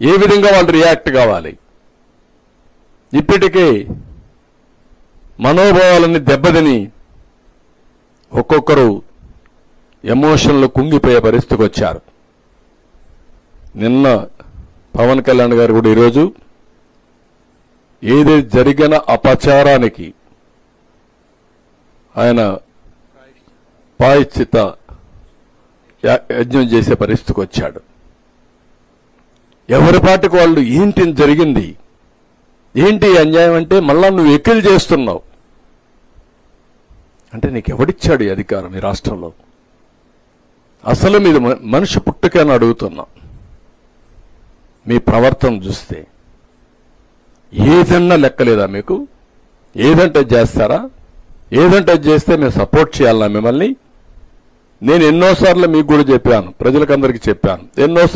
ఏ విధంగా వాళ్ళు రియాక్ట్ కావాలి. ఇప్పటికే మనోభావాలన్నీ దెబ్బతిని ఒక్కొక్కరు ఎమోషన్లు కుంగిపోయే పరిస్థితికి వచ్చారు. నిన్న పవన్ కళ్యాణ్ గారు కూడా ఈరోజు ఏది జరిగిన అపచారానికి ఆయన ప్రాయశ్చిత్త యజ్ఞం చేసే పరిస్థితికి వచ్చాడు. ఎవరి పాటికి వాళ్ళు ఏంటి జరిగింది, ఏంటి అన్యాయం అంటే మళ్ళా నువ్వు ఎక్కిలు చేస్తున్నావు అంటే నీకు ఎవడిచ్చాడు ఈ అధికారం ఈ రాష్ట్రంలో? అసలు మీది మనిషి పుట్టుకని అడుగుతున్నా. మీ ప్రవర్తన చూస్తే ఏదన్నా లెక్కలేదా మీకు? ఏదంటే చేస్తారా? ఏదంటే చేస్తే మేము సపోర్ట్ చేయాలన్నా మిమ్మల్ని? నేను ఎన్నోసార్లు మీకు కూడా చెప్పాను, ప్రజలకందరికీ చెప్పాను, ఎన్నోసార్లు